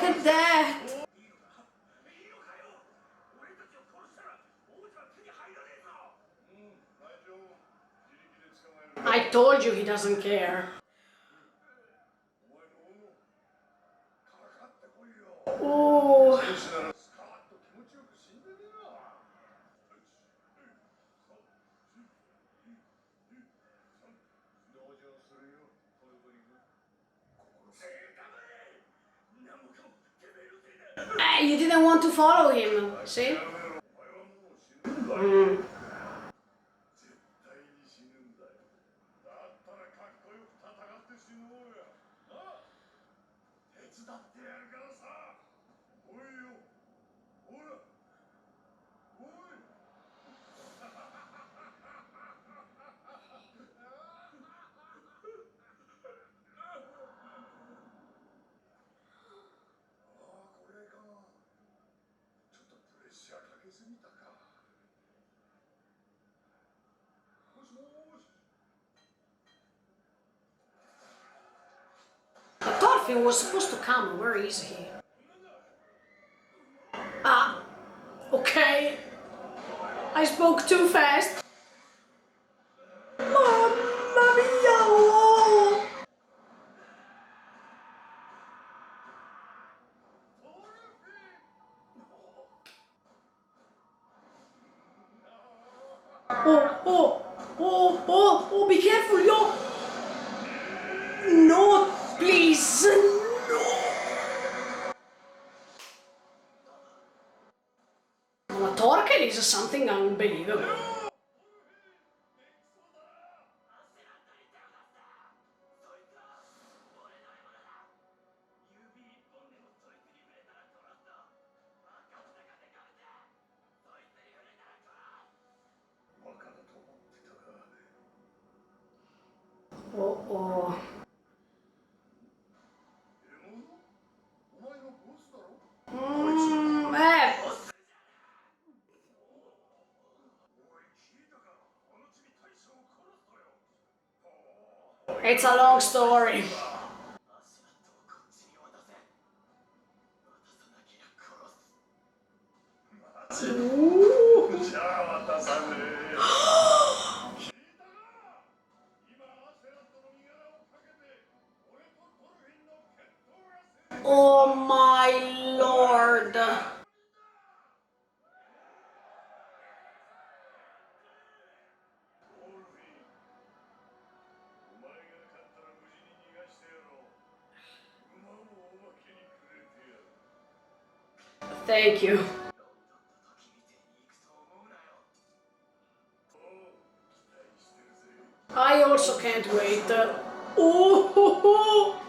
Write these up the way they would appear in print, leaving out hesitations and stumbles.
at that! I told you he doesn't care. Oh. You didn't want to follow him, see? Mm. Thorfinn was supposed to come. Where is he? Ah, okay. I spoke too fast. Mamma mia! Oh. Oh, be careful, yo! No, please, no! Torkel is something unbelievable. Oh. It's a long story. Oh my lord! Thank you. I also can't wait. Oh!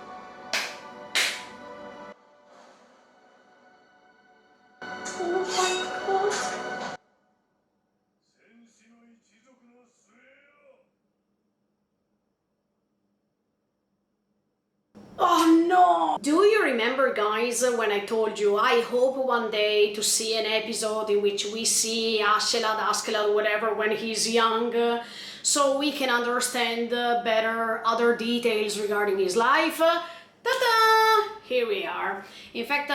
Oh my god! Oh no! Do you remember, guys, when I told you I hope one day to see an episode in which we see Askeladd, whatever, when he's young, so we can understand better other details regarding his life? Ta-da! Here we are. In fact,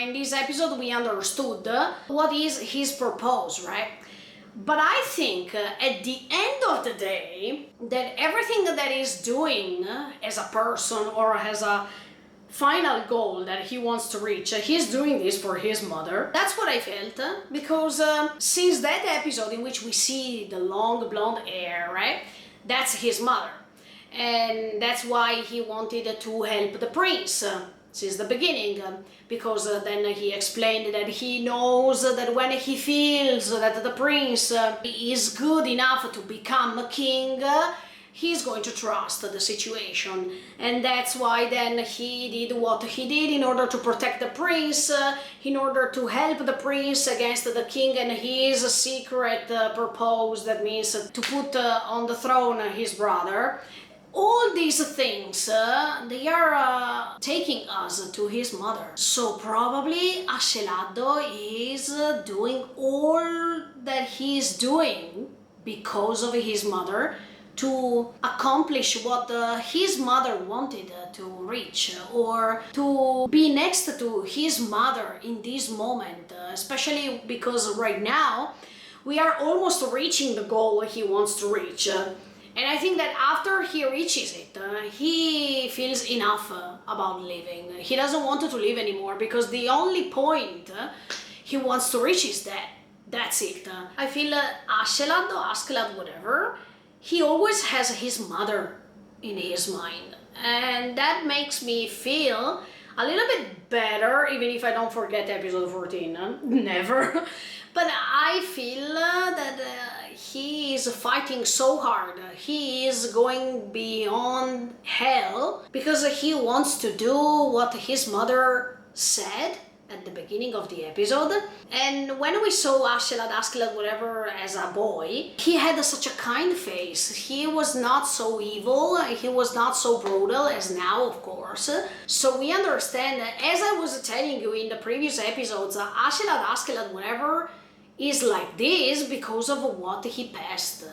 in this episode we understood what is his purpose, right? But I think at the end of the day, that everything that he's doing as a person or as a final goal that he wants to reach, he's doing this for his mother. That's what I felt, because since that episode in which we see the long blonde hair, right, that's his mother. And that's why he wanted to help the prince since the beginning, because then he explained that he knows that when he feels that the prince is good enough to become a king, he's going to trust the situation. And that's why then he did what he did in order to protect the prince, in order to help the prince against the king and his secret purpose, that means to put on the throne his brother. All these things, they are taking us to his mother. So probably Askeladd is doing all that he's doing because of his mother, to accomplish what his mother wanted to reach, or to be next to his mother in this moment, especially because right now we are almost reaching the goal he wants to reach. And I think that after he reaches it, he feels enough about living. He doesn't want to live anymore, because the only point he wants to reach is that. That's it. I feel Askeladd or Askeladd, whatever, he always has his mother in his mind. And that makes me feel a little bit better, even if I don't forget episode 14. Never. But I feel that he is fighting so hard. He is going beyond hell because he wants to do what his mother said at the beginning of the episode. And when we saw Askeladd, whatever, as a boy, he had such a kind face. He was not so evil, he was not so brutal as now, of course. So we understand that, as I was telling you in the previous episodes, Askeladd, whatever, is like this because of what he passed,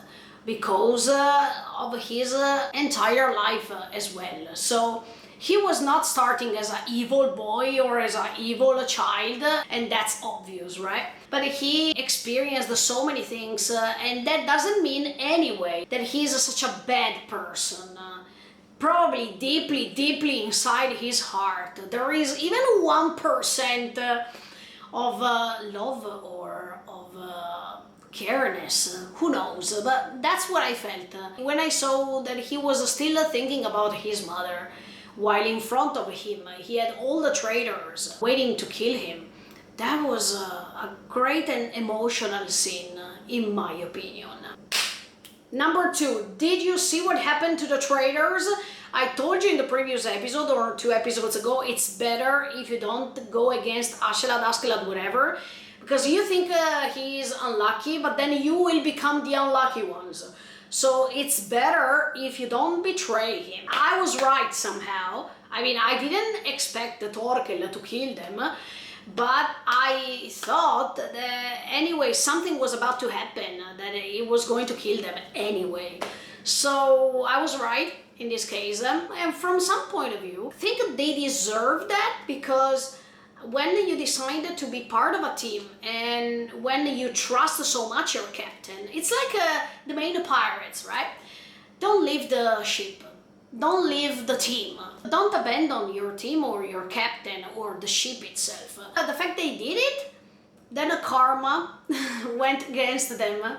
because of his entire life as well. So he was not starting as an evil boy or as an evil child, and that's obvious, right? But he experienced so many things, and that doesn't mean anyway that he's such a bad person. Probably deeply inside his heart, there is even 1% of love or of careness, who knows, but that's what I felt when I saw that he was still thinking about his mother. While in front of him, he had all the traitors waiting to kill him. That was a great and emotional scene, in my opinion. Number 2, did you see what happened to the traitors? I told you in the previous episode, or 2 episodes ago, it's better if you don't go against Askeladd, whatever, because you think he is unlucky, but then you will become the unlucky ones. So it's better if you don't betray him. I was right somehow. I mean, I didn't expect the Thorkel to kill them, but I thought that anyway something was about to happen, that it was going to kill them anyway. So I was right in this case, and from some point of view, I think they deserve that, because when you decide to be part of a team and when you trust so much your captain, it's like the main pirates, right? Don't leave the ship, don't leave the team, don't abandon your team or your captain or the ship itself. The fact they did it, then a karma went against them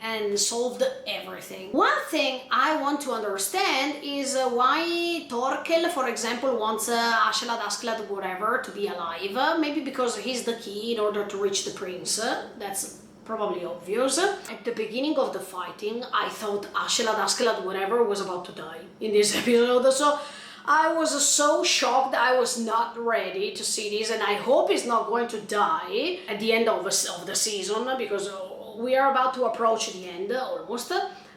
and solved everything. One thing I want to understand is why Thorkel, for example, wants Askeladd, whatever, to be alive. Maybe because he's the key in order to reach the prince. That's probably obvious. At the beginning of the fighting, I thought Askeladd, whatever, was about to die in this episode. So I was so shocked. I was not ready to see this, and I hope he's not going to die at the end of the season, because we are about to approach the end, almost.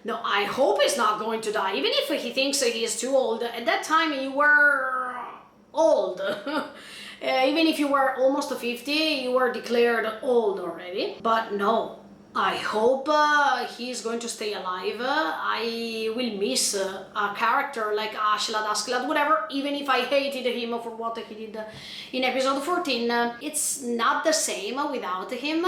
No, I hope he's not going to die, even if he thinks he is too old. At that time, you were old. Even if you were almost 50, you were declared old already. But no, I hope he's going to stay alive. I will miss a character like Askeladd, whatever, even if I hated him for what he did in episode 14. It's not the same without him.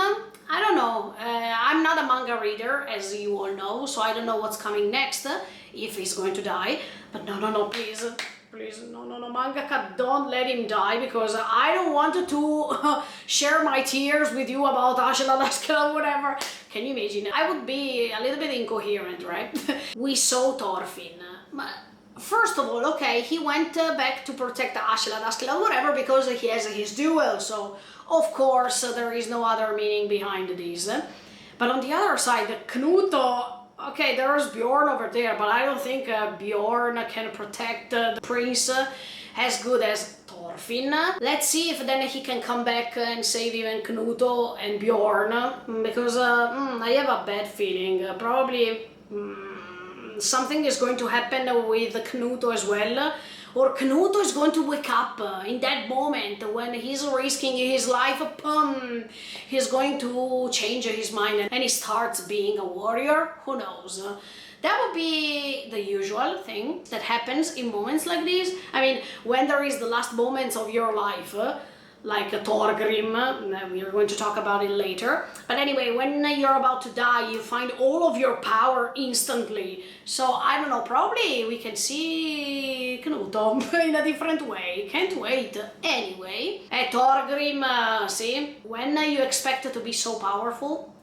I don't know. I'm not a manga reader, as you all know, so I don't know what's coming next, if he's going to die. But no, please, no, mangaka, don't let him die, because I don't want to share my tears with you about Askeladd, whatever. Can you imagine? I would be a little bit incoherent, right? We saw Thorfinn. First of all, okay, he went back to protect Askeladd, whatever, because he has his duel, so of course there is no other meaning behind this. But on the other side, Knuto, okay, there's Bjorn over there, but I don't think Bjorn can protect the prince as good as Thorfinn. Let's see if then he can come back and save even Knuto and Bjorn, because I have a bad feeling. Probably something is going to happen with Knuto as well, or Knuto is going to wake up in that moment when he's risking his life. He's going to change his mind and he starts being a warrior. Who knows? That would be the usual thing that happens in moments like this. I mean, when there is the last moments of your life, like a Thorgrim, we are going to talk about it later. But anyway, when you're about to die, you find all of your power instantly. So, I don't know, probably we can see Knut in a different way. Can't wait. Anyway, Thorgrim, see, when you expect to be so powerful,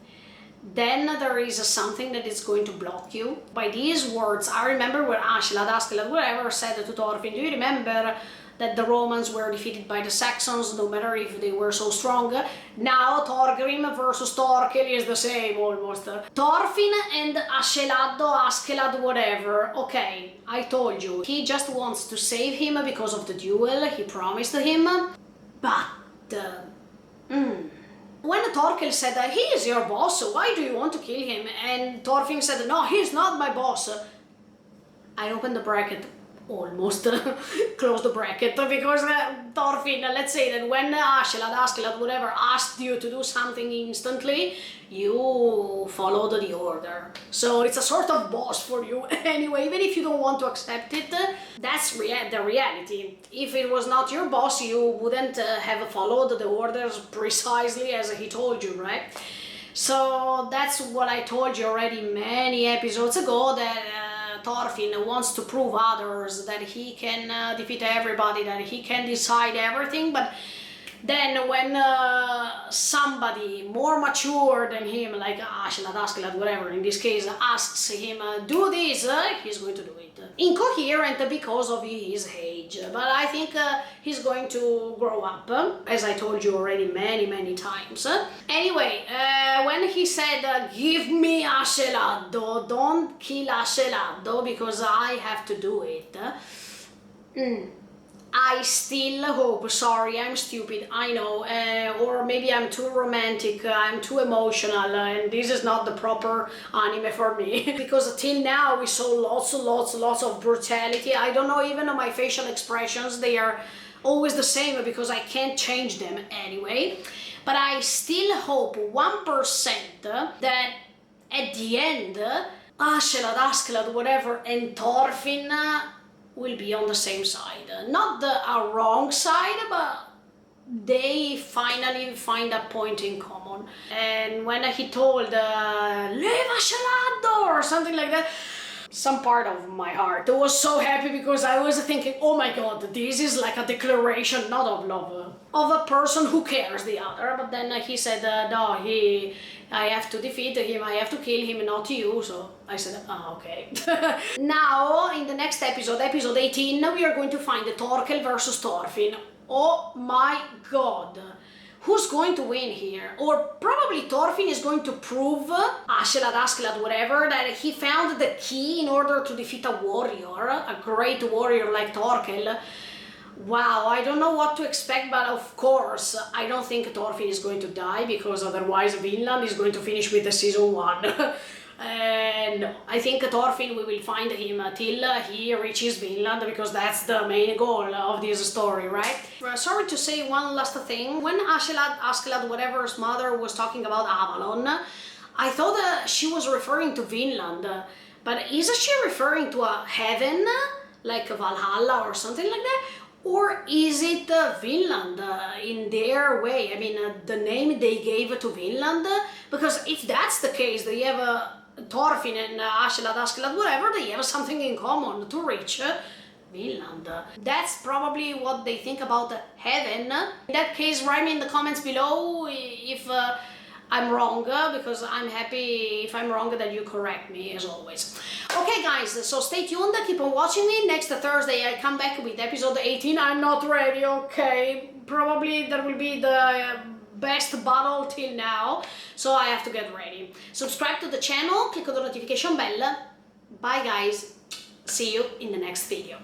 then there is something that is going to block you. By these words, I remember where Askeladd, whatever, said to Thorfinn, do you remember that the Romans were defeated by the Saxons, no matter if they were so strong? Now Thorgrim versus Thorkel is the same, almost. Thorfinn and Askeladd, whatever. Okay, I told you, he just wants to save him because of the duel he promised him, but... When Thorkel said, he is your boss, why do you want to kill him? And Thorfinn said, no, he's not my boss. I opened the bracket, almost close the bracket, because Thorfinn, let's say that when Askeladd, whatever, asked you to do something instantly, you followed the order. So it's a sort of boss for you. Anyway, even if you don't want to accept it, that's the reality. If it was not your boss, you wouldn't have followed the orders precisely as he told you, right? So that's what I told you already many episodes ago, that Thorfinn wants to prove others that he can defeat everybody, that he can decide everything, but then when somebody more mature than him, like Askeladd, whatever, in this case, asks him, do this, he's going to do it. Incoherent because of his age, but I think he's going to grow up, as I told you already many times. Anyway, when he said, give me Askeladd, don't kill Askeladd, because I have to do it, I still hope, sorry, I'm stupid, I know, or maybe I'm too romantic, I'm too emotional, and this is not the proper anime for me. Because till now we saw lots of brutality. I don't know even my facial expressions, they are always the same because I can't change them anyway. But I still hope 1% that at the end, Askeladd, whatever, and Thorfinn will be on the same side. Not a wrong side, but they finally find a point in common. And when he told, Leave Askeladd, or something like that, some part of my heart was so happy because I was thinking, oh my god, this is like a declaration, not of love, of a person who cares the other. But then he said, no, I have to defeat him, I have to kill him, not you. So I said, okay. Now, in the next episode, episode 18, we are going to find Thorkel versus Thorfinn. Oh my god. Who's going to win here? Or probably Thorfinn is going to prove, Askeladd, whatever, that he found the key in order to defeat a warrior, a great warrior like Thorkel. Wow, I don't know what to expect, but of course, I don't think Thorfinn is going to die, because otherwise Vinland is going to finish with the season 1. And I think Thorfinn, we will find him till he reaches Vinland, because that's the main goal of this story, right? Sorry to say one last thing. When Askeladd, whatever's mother was talking about Avalon, I thought she was referring to Vinland, but is she referring to a heaven, like Valhalla or something like that? Or is it Vinland in their way? I mean, the name they gave to Vinland? Because if that's the case, they have Thorfinn and Askeladd, whatever, they have something in common to reach Vinland. That's probably what they think about heaven. In that case, write me in the comments below if I'm wrong, because I'm happy if I'm wrong that you correct me, as always. Okay guys, so stay tuned, keep on watching me. Next Thursday I come back with episode 18. I'm not ready, okay? Probably there will be the best battle till now, so I have to get ready. Subscribe to the channel, click on the notification bell. Bye guys, see you in the next video.